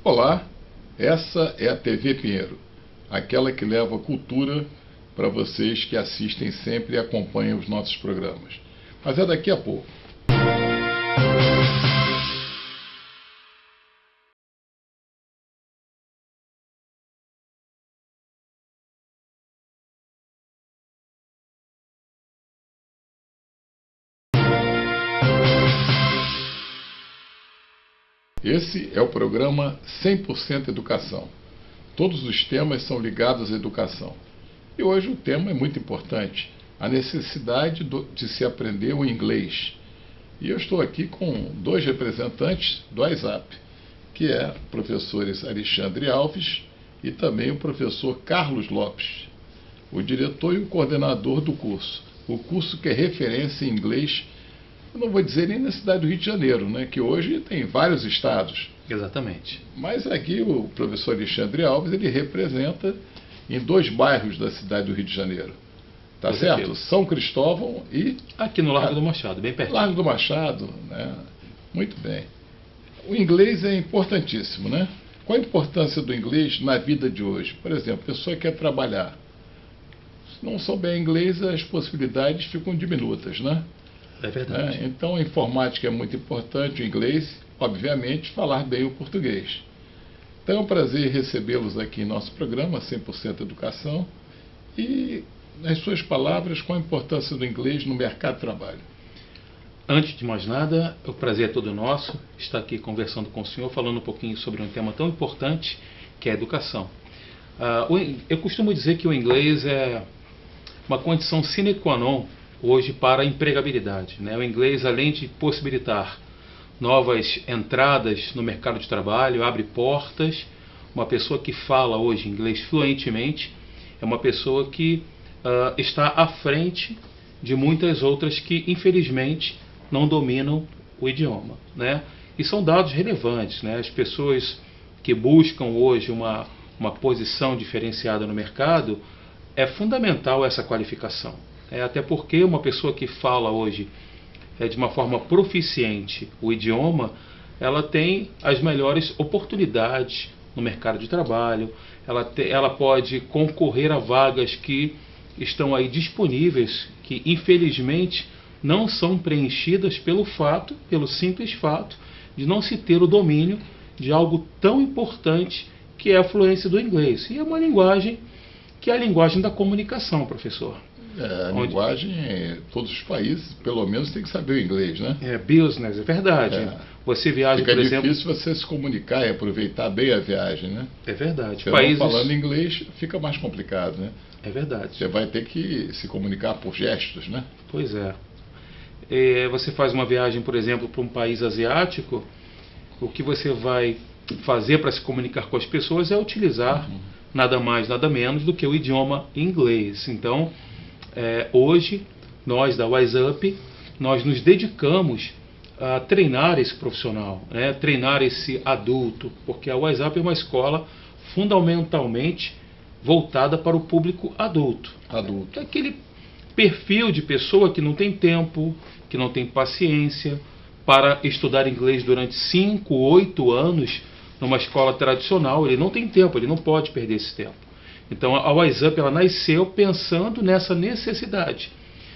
Olá, essa é a TV Pinheiro, aquela que leva cultura para vocês que assistem sempre e acompanham os nossos programas. Mas é daqui a pouco. Esse é o programa 100% Educação. Todos os temas são ligados à educação. E hoje o tema é muito importante, a necessidade de se aprender o inglês. E eu estou aqui com dois representantes do WhatsApp, que é o professor Alexandre Alves e também o professor Carlos Lopes, o diretor e o coordenador do curso. O curso que é referência em inglês, eu não vou dizer nem na cidade do Rio de Janeiro, né, que hoje tem vários estados. Exatamente. Mas aqui o professor Alexandre Alves, ele representa em dois bairros da cidade do Rio de Janeiro. Tá certo? São Cristóvão e... aqui no Largo do Machado, bem perto. Largo do Machado, né? Muito bem. O inglês é importantíssimo, né? Qual a importância do inglês na vida de hoje? Por exemplo, a pessoa quer trabalhar. Se não souber inglês, as possibilidades ficam diminutas, né? É verdade. Então, a informática é muito importante, o inglês, obviamente, falar bem o português. Então, é um prazer recebê-los aqui em nosso programa 100% Educação. E, nas suas palavras, qual a importância do inglês no mercado de trabalho? Antes de mais nada, o prazer é todo nosso estar aqui conversando com o senhor, falando um pouquinho sobre um tema tão importante que é a educação. Eu costumo dizer que o inglês é uma condição sine qua non hoje para a empregabilidade, né? O inglês, além de possibilitar novas entradas no mercado de trabalho, abre portas. Uma pessoa que fala hoje inglês fluentemente é uma pessoa que está à frente de muitas outras que, infelizmente, não dominam o idioma, né? E são dados relevantes, né? As pessoas que buscam hoje uma posição diferenciada no mercado, é fundamental essa qualificação. Até porque uma pessoa que fala hoje de uma forma proficiente o idioma, ela tem as melhores oportunidades no mercado de trabalho, ela pode concorrer a vagas que estão aí disponíveis, que infelizmente não são preenchidas pelo simples fato de não se ter o domínio de algo tão importante que é a fluência do inglês. E é uma linguagem que é a linguagem da comunicação, professor. Linguagem, todos os países, pelo menos, tem que saber o inglês, né? Business, é verdade. Você viaja, por exemplo... Fica difícil você se comunicar e aproveitar bem a viagem, né? É verdade. Você falando inglês, fica mais complicado, né? É verdade. Você vai ter que se comunicar por gestos, né? Pois é. Você faz uma viagem, por exemplo, para um país asiático, o que você vai fazer para se comunicar com as pessoas é utilizar nada mais, nada menos do que o idioma inglês. Então, hoje, nós da WhatsApp, nós nos dedicamos a treinar esse profissional, né? Treinar esse adulto, porque a WhatsApp é uma escola fundamentalmente voltada para o público adulto. É aquele perfil de pessoa que não tem tempo, que não tem paciência para estudar inglês durante 5, 8 anos numa escola tradicional. Ele não tem tempo, ele não pode perder esse tempo. Então a WhatsApp, ela nasceu pensando nessa necessidade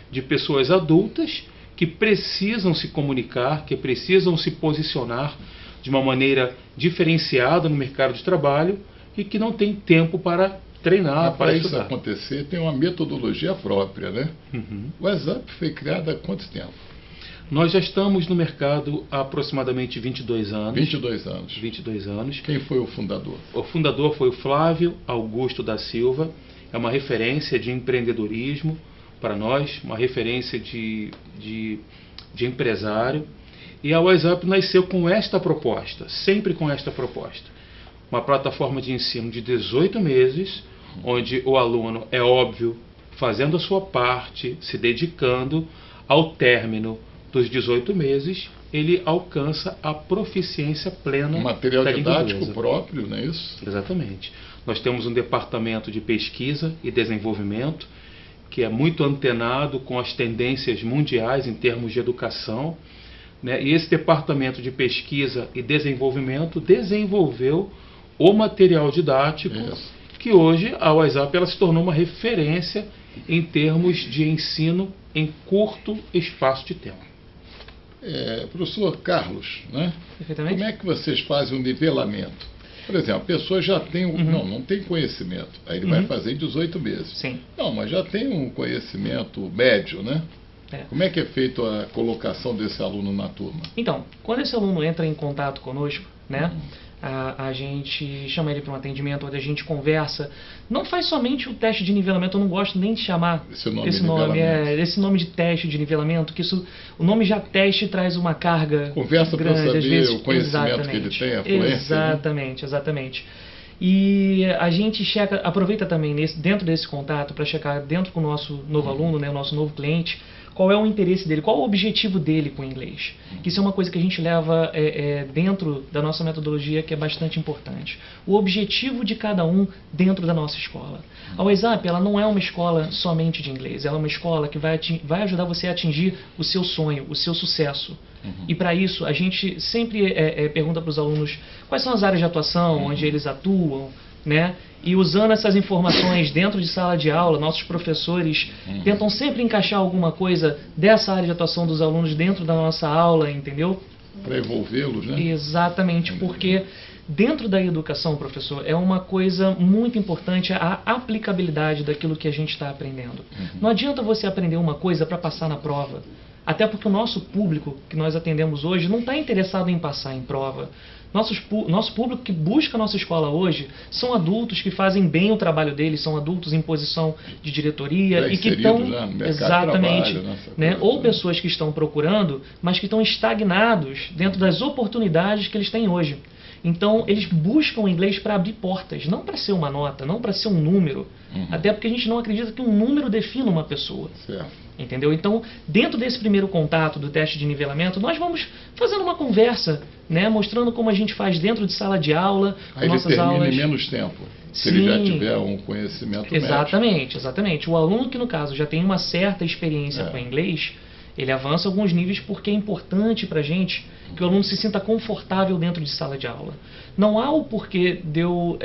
de pessoas adultas que precisam se comunicar, que precisam se posicionar de uma maneira diferenciada no mercado de trabalho e que não tem tempo para treinar, para estudar. Para isso acontecer, tem uma metodologia própria, né? O WhatsApp foi criado há quanto tempo? Nós já estamos no mercado há aproximadamente 22 anos. 22 anos. 22 anos. Quem foi o fundador? O fundador foi o Flávio Augusto da Silva. É uma referência de empreendedorismo para nós, uma referência de empresário. E a WhatsApp nasceu com esta proposta, sempre com esta proposta. Uma plataforma de ensino de 18 meses, onde o aluno, é óbvio, fazendo a sua parte, se dedicando, ao término dos 18 meses, ele alcança a proficiência plena um material da língua didático inglesa. próprio, não é isso? Exatamente. Nós temos um departamento de pesquisa e desenvolvimento que é muito antenado com as tendências mundiais em termos de educação. né? E esse departamento de pesquisa e desenvolvimento desenvolveu o material didático que hoje a WhatsApp ela se tornou uma referência em termos de ensino em curto espaço de tempo. Professor Carlos, né? Perfeitamente. Como é que vocês fazem o nivelamento? Por exemplo, a pessoa já tem não tem conhecimento, aí ele vai fazer em 18 meses. Sim. Não, mas já tem um conhecimento médio, né? Como é que é feita a colocação desse aluno na turma? Então, quando esse aluno entra em contato conosco, né, a gente chama ele para um atendimento onde a gente conversa. Não faz somente o teste de nivelamento, eu não gosto nem de chamar esse nome de teste de nivelamento, que isso, o nome já teste traz uma carga conversa grande, para saber às vezes, o conhecimento que ele tem, a fluência. Exatamente, exatamente. E a gente aproveita também dentro desse contato para checar dentro com o nosso novo aluno, né, o nosso novo cliente, qual é o interesse dele, qual é o objetivo dele com o inglês. Isso é uma coisa que a gente leva dentro da nossa metodologia que é bastante importante. O objetivo de cada um dentro da nossa escola. A WhatsApp ela não é uma escola somente de inglês, ela é uma escola que vai ajudar você a atingir o seu sonho, o seu sucesso. E para isso a gente sempre pergunta para os alunos quais são as áreas de atuação, onde eles atuam, né? E usando essas informações dentro de sala de aula, nossos professores tentam sempre encaixar alguma coisa dessa área de atuação dos alunos dentro da nossa aula, entendeu? Para envolvê-los, né? Exatamente, porque dentro da educação, professor, é uma coisa muito importante a aplicabilidade daquilo que a gente está aprendendo. Não adianta você aprender uma coisa para passar na prova. Até porque o nosso público que nós atendemos hoje não está interessado em passar em prova. Nosso público que busca a nossa escola hoje são adultos que fazem bem o trabalho deles, são adultos em posição de diretoria e que estão exatamente, né, ou pessoas que estão procurando, mas que estão estagnados dentro das oportunidades que eles têm hoje. Então, eles buscam o inglês para abrir portas, não para ser uma nota, não para ser um número. Até porque a gente não acredita que um número defina uma pessoa. Entendeu? Então, dentro desse primeiro contato do teste de nivelamento, nós vamos fazendo uma conversa, né, mostrando como a gente faz dentro de sala de aula, aí nossas ele aulas. Em menos tempo, se ele já tiver um conhecimento Exatamente, exatamente. O aluno que, no caso, já tem uma certa experiência com inglês, ele avança alguns níveis porque é importante para a gente que o aluno se sinta confortável dentro de sala de aula. Não há o porquê de eu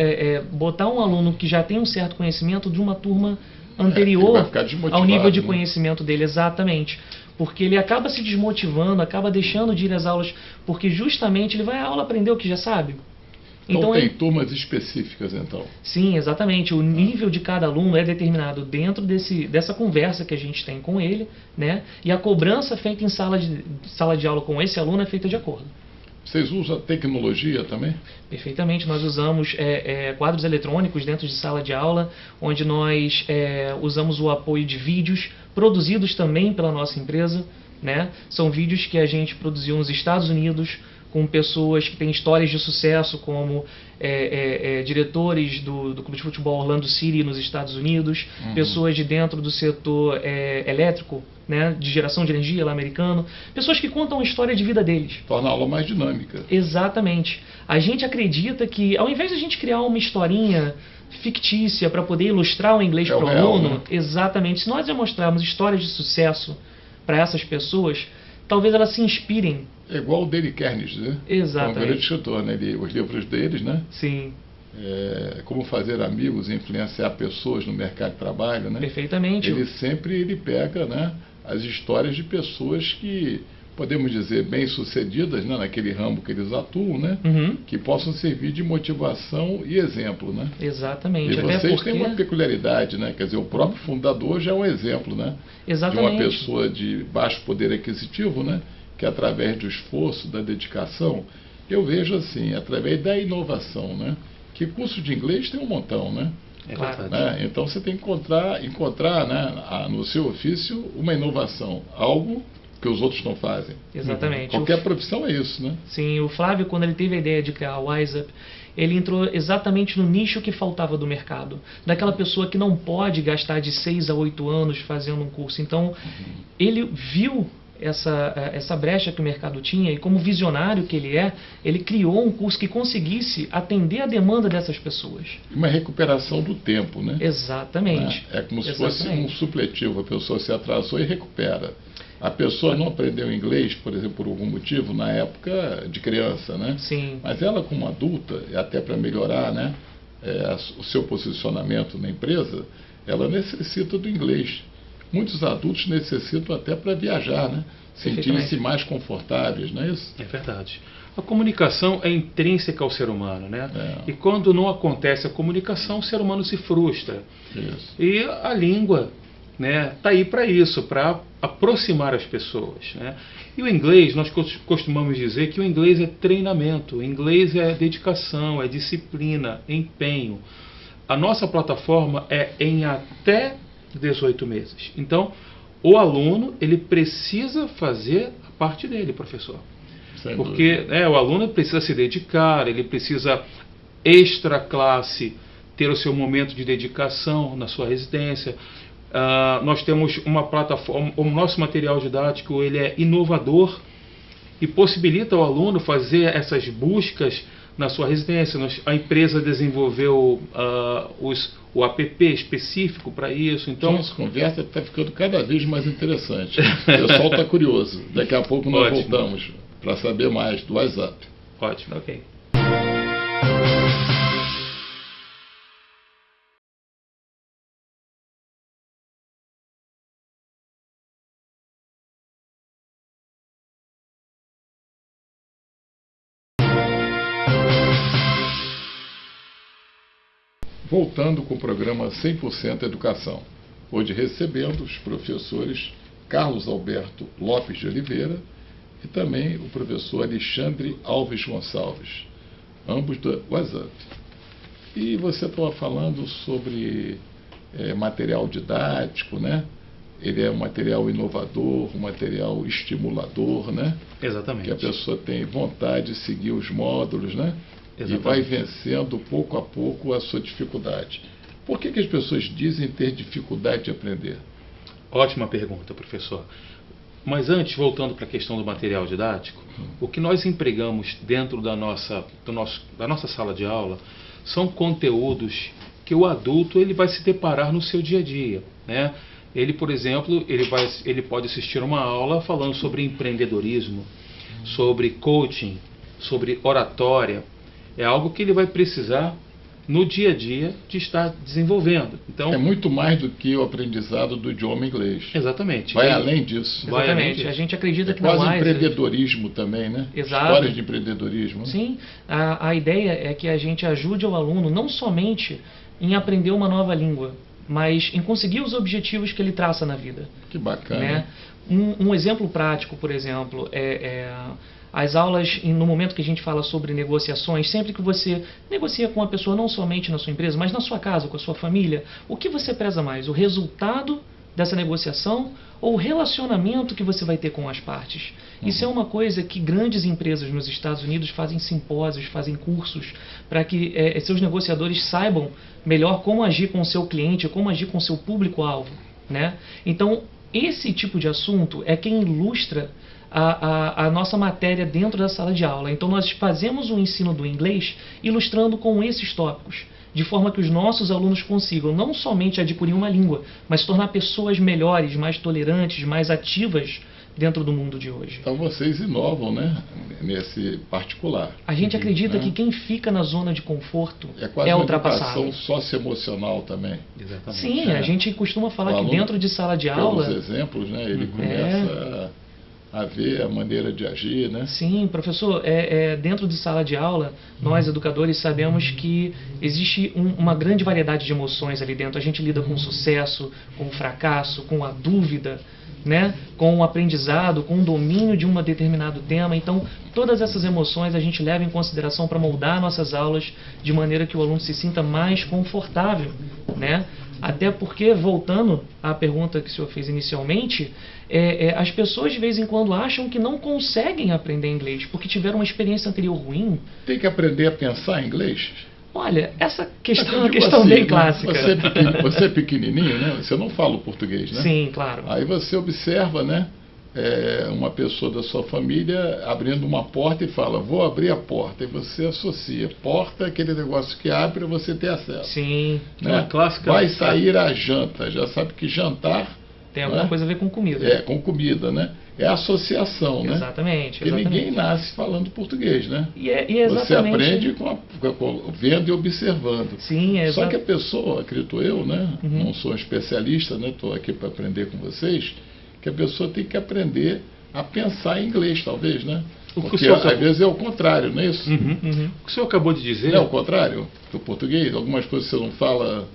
botar um aluno que já tem um certo conhecimento de uma turma anterior ao nível de conhecimento dele, exatamente. Porque ele acaba se desmotivando, acaba deixando de ir às aulas, porque justamente ele vai à aula aprender o que já sabe. Então tem turmas específicas, então? Sim, exatamente. O nível de cada aluno é determinado dentro dessa conversa que a gente tem com ele, né? E a cobrança feita em sala de aula com esse aluno é feita de acordo. Vocês usam a tecnologia também? Perfeitamente. Nós usamos quadros eletrônicos dentro de sala de aula, onde nós usamos o apoio de vídeos produzidos também pela nossa empresa, né? São vídeos que a gente produziu nos Estados Unidos, com pessoas que têm histórias de sucesso, como diretores do Clube de Futebol Orlando City nos Estados Unidos, pessoas de dentro do setor elétrico, né, de geração de energia lá americano, pessoas que contam a história de vida deles. Torna a aula mais dinâmica. Exatamente. A gente acredita que, ao invés de a gente criar uma historinha fictícia para poder ilustrar o inglês para o aluno, né? Exatamente, se nós demonstrarmos histórias de sucesso para essas pessoas, talvez elas se inspirem. É igual o Dale Carnegie, né? Exatamente. É um grande escritor, né? Os livros deles, né? Sim. Como fazer amigos, influenciar pessoas no mercado de trabalho, né? Perfeitamente. Ele pega, né, as histórias de pessoas que, podemos dizer, bem-sucedidas, né, naquele ramo que eles atuam, né? Que possam servir de motivação e exemplo, né? Exatamente. E vocês têm uma peculiaridade, né? Quer dizer, o próprio fundador já é um exemplo, né? Exatamente. De uma pessoa de baixo poder aquisitivo, né? Que através do esforço, da dedicação, eu vejo assim, através da inovação, né? Que curso de inglês tem um montão, né? Claro. Então você tem que encontrar, né, no seu ofício uma inovação, algo que os outros não fazem. Exatamente. Qualquer profissão é isso, né? Sim, o Flávio, quando ele teve a ideia de criar a WhatsApp, ele entrou exatamente no nicho que faltava do mercado. Daquela pessoa que não pode gastar de 6 a 8 anos fazendo um curso. Então, ele viu essa brecha que o mercado tinha, e como visionário que ele criou um curso que conseguisse atender a demanda dessas pessoas. Uma recuperação do tempo, né? Exatamente. É como se fosse um supletivo, a pessoa se atrasou e recupera. A pessoa não aprendeu inglês, por exemplo, por algum motivo, na época de criança, né? Sim. Mas ela, como adulta, até para melhorar, né, o seu posicionamento na empresa, ela necessita do inglês. Muitos adultos necessitam até para viajar, né? Sentirem-se mais confortáveis, não é isso? É verdade. A comunicação é intrínseca ao ser humano, né? É. E quando não acontece a comunicação, o ser humano se frustra. Isso. E a língua, né, está aí para isso, para aproximar as pessoas, né? E o inglês, nós costumamos dizer que o inglês é treinamento, o inglês é dedicação, é disciplina, empenho. A nossa plataforma é em até 18 meses. Então, o aluno, ele precisa fazer a parte dele, professor. Sem Porque dúvida. o aluno precisa se dedicar, ele precisa extra classe, ter o seu momento de dedicação na sua residência. Nós temos uma plataforma, o nosso material didático ele é inovador e possibilita ao aluno fazer essas buscas na sua residência. A empresa desenvolveu o app específico para isso. Então, Nossa conversa está ficando cada vez mais interessante. O pessoal está curioso. Daqui a pouco nós voltamos para saber mais do WhatsApp. Ótimo, ok. Voltando com o programa 100% Educação. Hoje recebendo os professores Carlos Alberto Lopes de Oliveira e também o professor Alexandre Alves Gonçalves, ambos do WhatsApp. E você estava falando sobre material didático, né? Ele é um material inovador, um material estimulador, né? Exatamente. Que a pessoa tem vontade de seguir os módulos, né? Exatamente. E vai vencendo pouco a pouco a sua dificuldade. Por que as pessoas dizem ter dificuldade de aprender? Ótima pergunta, professor. Mas antes, voltando para a questão do material didático, o que nós empregamos dentro da nossa sala de aula são conteúdos que o adulto ele vai se deparar no seu dia a dia, né? Ele, por exemplo, ele pode assistir uma aula falando sobre empreendedorismo, sobre coaching, sobre oratória. É algo que ele vai precisar no dia a dia de estar desenvolvendo. Então, é muito mais do que o aprendizado do idioma inglês. Exatamente. Vai além disso. Exatamente. Vai além disso. A gente acredita que quase não mais empreendedorismo também, né? Exato. Histórias de empreendedorismo. Sim, a ideia é que a gente ajude o aluno não somente em aprender uma nova língua, mas em conseguir os objetivos que ele traça na vida. Que bacana. Né? Um exemplo prático, por exemplo, as aulas, no momento que a gente fala sobre negociações, sempre que você negocia com uma pessoa, não somente na sua empresa, mas na sua casa, com a sua família, o que você preza mais? O resultado dessa negociação ou o relacionamento que você vai ter com as partes? Isso é uma coisa que grandes empresas nos Estados Unidos fazem simpósios, fazem cursos, para que seus negociadores saibam melhor como agir com o seu cliente, como agir com o seu público-alvo, né? Então, esse tipo de assunto é quem ilustra a nossa matéria dentro da sala de aula. Então nós fazemos o ensino do inglês ilustrando com esses tópicos, de forma que os nossos alunos consigam não somente adquirir uma língua, mas se tornar pessoas melhores, mais tolerantes, mais ativas dentro do mundo de hoje. Então vocês inovam, né? Nesse particular. A gente acredita que quem fica na zona de conforto quase uma ultrapassado. educação socioemocional também. Exatamente. Sim, a gente costuma falar que dentro de sala de aula... Pelos exemplos, né? Ele começa a ver a maneira de agir, né? Sim, professor, dentro de sala de aula, nós educadores sabemos que existe uma grande variedade de emoções ali dentro. A gente lida com o sucesso, com o fracasso, com a dúvida, né? Com o aprendizado, com o domínio de um determinado tema. Então, todas essas emoções a gente leva em consideração para moldar nossas aulas de maneira que o aluno se sinta mais confortável, né? Até porque, voltando à pergunta que o senhor fez inicialmente, as pessoas de vez em quando acham que não conseguem aprender inglês porque tiveram uma experiência anterior ruim. Tem que aprender a pensar em inglês? Olha, essa questão é uma questão bem clássica. Você é pequenininho, né? Você não fala o português, né? Sim, claro. Aí você observa, né? uma pessoa da sua família abrindo uma porta e fala, vou abrir a porta, e você associa. Porta é aquele negócio que abre para você ter acesso. Sim. Né? Clássica. Vai sair a janta, já sabe que jantar... Tem alguma coisa a ver com comida. Com comida, né? É associação, né? Exatamente. Porque ninguém nasce falando português, né? E exatamente. Você aprende vendo e observando. Sim, é Só que a pessoa, acredito eu, né? Uhum. Não sou um especialista, né? Estou aqui para aprender com vocês, que a pessoa tem que aprender a pensar em inglês, talvez, né? Porque às vezes é o contrário, não é isso? Uhum, uhum. O que o senhor acabou de dizer... Não é o contrário do português? Algumas coisas você não fala...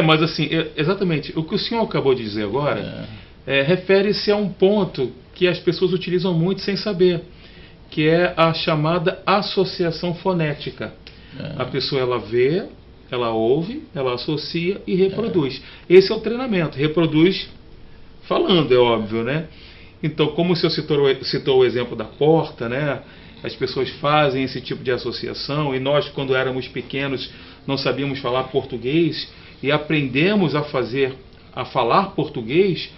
mas assim, exatamente, o que o senhor acabou de dizer agora refere-se a um ponto que as pessoas utilizam muito sem saber, que é a chamada associação fonética. A pessoa, ela vê, ela ouve, ela associa e reproduz. Esse é o treinamento, reproduz falando, é óbvio, né? Então, como o senhor citou o exemplo da porta, né? As pessoas fazem esse tipo de associação, e nós, quando éramos pequenos, não sabíamos falar português, e aprendemos a falar português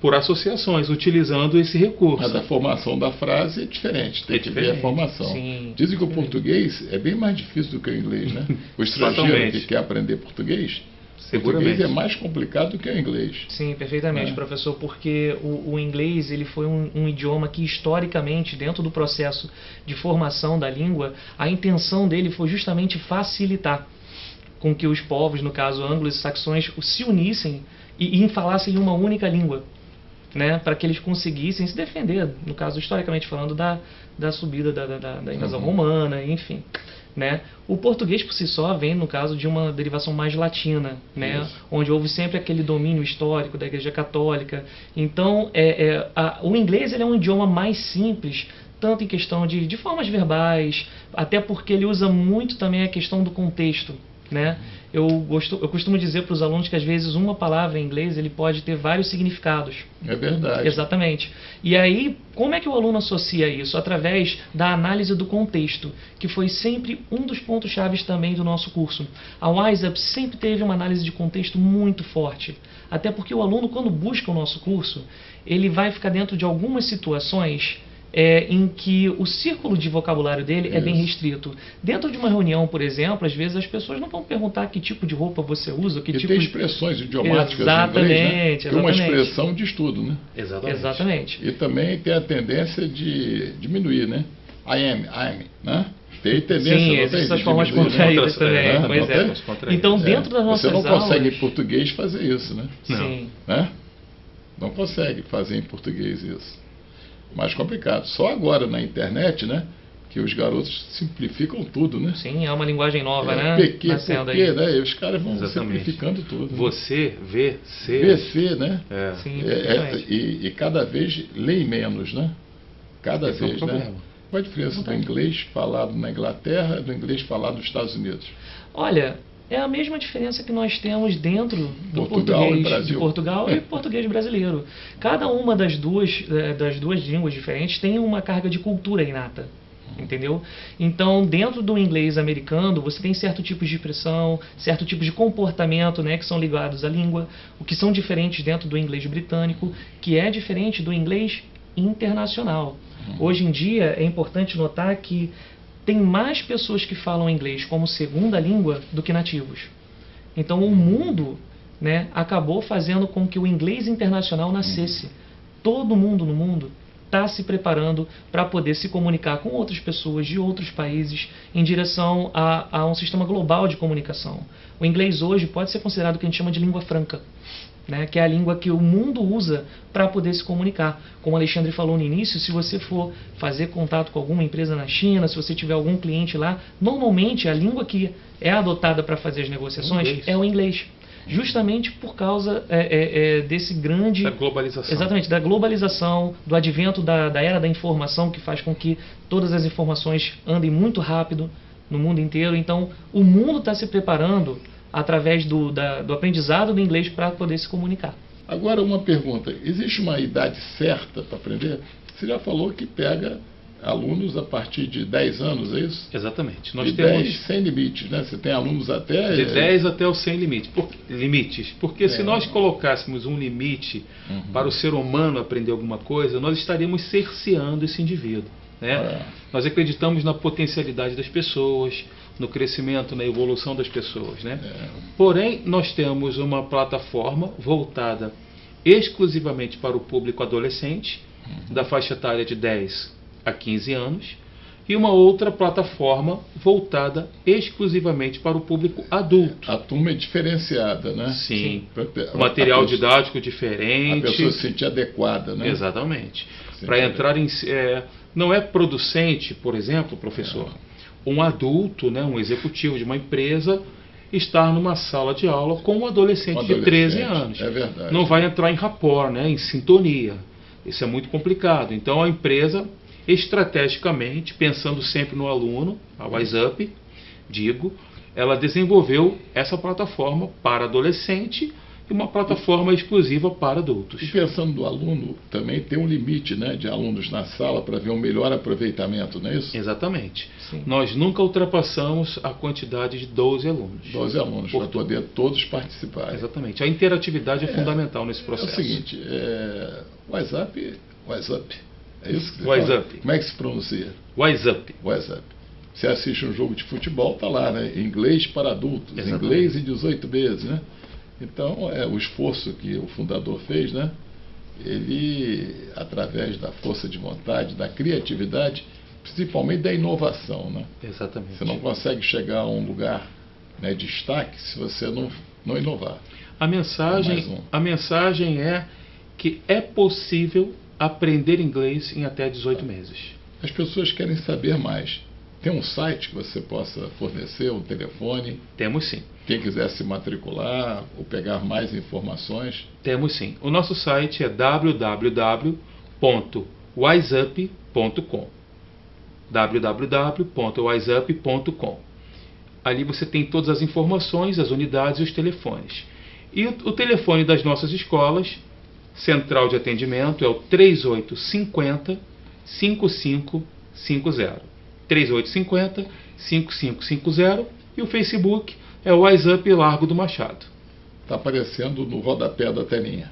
por associações, utilizando esse recurso. Mas a formação da frase é diferente, tem que ver a formação. Sim, dizem que o português é bem mais difícil do que o inglês, né? O estrangeiro que quer aprender português, português é mais complicado do que o inglês. Sim, perfeitamente, professor, porque o inglês ele foi um idioma que, historicamente, dentro do processo de formação da língua, a intenção dele foi justamente facilitar com que os povos, no caso anglo-saxões, se unissem e falassem uma única língua, né, para que eles conseguissem se defender, no caso, historicamente falando, da subida da invasão romana, enfim. Né? O português por si só vem, no caso, de uma derivação mais latina, né? Onde houve sempre aquele domínio histórico da Igreja Católica. Então, o inglês ele é um idioma mais simples, tanto em questão de formas verbais, até porque ele usa muito também a questão do contexto. Né? Eu costumo dizer para os alunos que às vezes uma palavra em inglês ele pode ter vários significados. É verdade. Exatamente. E aí, como é que o aluno associa isso? Através da análise do contexto, que foi sempre um dos pontos chaves também do nosso curso. A WiseUp sempre teve uma análise de contexto muito forte. Até porque o aluno, quando busca o nosso curso, ele vai ficar dentro de algumas situações em que o círculo de vocabulário dele é bem restrito. Dentro de uma reunião, por exemplo, às vezes as pessoas não vão perguntar que tipo de roupa você usa, que tipo tem expressões idiomáticas exatamente, em inglês, né? Que uma expressão diz tudo, né? Exatamente. E também tem a tendência de diminuir, né? I'm, né? Tem tendência. Sim, existem essas formas contraídas também. Pois é. Então, dentro das nossas aulas... Você não consegue em português fazer isso, né? Sim. Né? Não consegue fazer em português isso. Mais complicado. Só agora na internet, né, que os garotos simplificam tudo, né? Sim, é uma linguagem nova, né? PQ, né? E os caras vão simplificando tudo. Né? Você, VC, né? Sim, e cada vez leem menos, né? Cada vez, né? Qual a diferença do inglês falado na Inglaterra e do inglês falado nos Estados Unidos? Olha, é a mesma diferença que nós temos dentro do Portugal português de Portugal e português brasileiro. Cada uma das duas línguas diferentes tem uma carga de cultura inata. Entendeu? Então, dentro do inglês americano, você tem certo tipo de expressão, certo tipo de comportamento, né, que são ligados à língua, o que são diferentes dentro do inglês britânico, que é diferente do inglês internacional. Hoje em dia, é importante notar que tem mais pessoas que falam inglês como segunda língua do que nativos. Então, o mundo, né, acabou fazendo com que o inglês internacional nascesse. Todo mundo no mundo está se preparando para poder se comunicar com outras pessoas de outros países em direção a um sistema global de comunicação. O inglês hoje pode ser considerado o que a gente chama de língua franca, né, que é a língua que o mundo usa para poder se comunicar. Como o Alexandre falou no início, se você for fazer contato com alguma empresa na China, se você tiver algum cliente lá, normalmente a língua que é adotada para fazer as negociações é o inglês. Justamente por causa desse grande... Da globalização. Exatamente, da globalização, do advento da era da informação, que faz com que todas as informações andem muito rápido no mundo inteiro. Então, o mundo está se preparando através do aprendizado do inglês para poder se comunicar. Agora, uma pergunta. Existe uma idade certa para aprender? Você já falou que pega alunos a partir de 10 anos, é isso? Exatamente. Nós temos 10 sem limites, né? Você tem alunos até... De 10 até os 100 limites. Porque se nós colocássemos um limite para o ser humano aprender alguma coisa, nós estaríamos cerceando esse indivíduo. Né? Nós acreditamos na potencialidade das pessoas, no crescimento, na evolução das pessoas. Né? Porém, nós temos uma plataforma voltada exclusivamente para o público adolescente, da faixa etária de 10 a 15 anos, e uma outra plataforma voltada exclusivamente para o público adulto. A turma é diferenciada, né? Sim. Material didático diferente. A pessoa se sentir adequada, né? Exatamente. Para entrar em... não é producente, por exemplo, professor, um adulto, né, um executivo de uma empresa, estar numa sala de aula com um adolescente de 13 anos. É verdade. Não vai entrar em rapport, né, em sintonia. Isso é muito complicado. Então a empresa, estrategicamente, pensando sempre no aluno, a WiseUp, ela desenvolveu essa plataforma para adolescente e uma plataforma exclusiva para adultos. E pensando no aluno, também tem um limite, né, de alunos na sala para ver um melhor aproveitamento, não é isso? Exatamente. Sim. Nós nunca ultrapassamos a quantidade de 12 alunos. 12 alunos, para poder todos participarem. Exatamente. A interatividade é fundamental nesse processo. É o seguinte, WiseUp, é isso que você WiseUp. Como é que se pronuncia? WiseUp. WiseUp. Você assiste um jogo de futebol, está lá, né? Inglês para adultos, Exatamente. Inglês em 18 meses, né? Então, o esforço que o fundador fez, né? Ele, através da força de vontade, da criatividade, principalmente da inovação, né? Exatamente. Você não consegue chegar a um lugar, né, de destaque se você não inovar. A mensagem é que é possível aprender inglês em até 18 meses. As pessoas querem saber mais. Tem um site que você possa fornecer, um telefone? Temos sim. Quem quiser se matricular ou pegar mais informações? Temos sim. O nosso site é www.wiseup.com www.wiseup.com. Ali você tem todas as informações, as unidades e os telefones. E o telefone das nossas escolas, central de atendimento, é o 3850 5550. 3850-5550 e o Facebook é o WiseUp Largo do Machado. Está aparecendo no rodapé da telinha.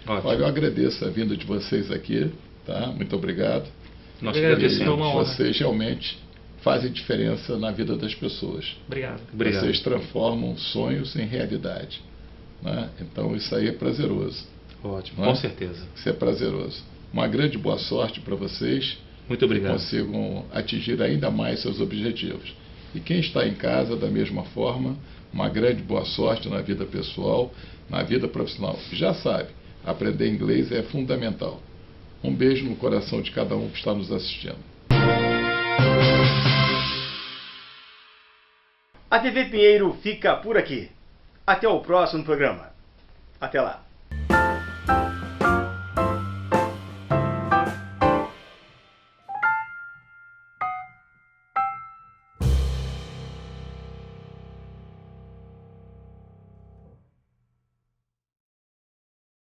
Ótimo. Olha, eu agradeço a vinda de vocês aqui, tá? Muito obrigado. Nós agradecemos. Uma honra. Vocês realmente fazem diferença na vida das pessoas. Obrigado. Vocês transformam sonhos em realidade, né? Então isso aí é prazeroso. Ótimo, com certeza. Isso é prazeroso. Uma grande boa sorte para vocês. Muito obrigado. Que consigam atingir ainda mais seus objetivos. E quem está em casa, da mesma forma, uma grande boa sorte na vida pessoal, na vida profissional. Já sabe, aprender inglês é fundamental. Um beijo no coração de cada um que está nos assistindo. A TV Pinheiro fica por aqui. Até o próximo programa. Até lá.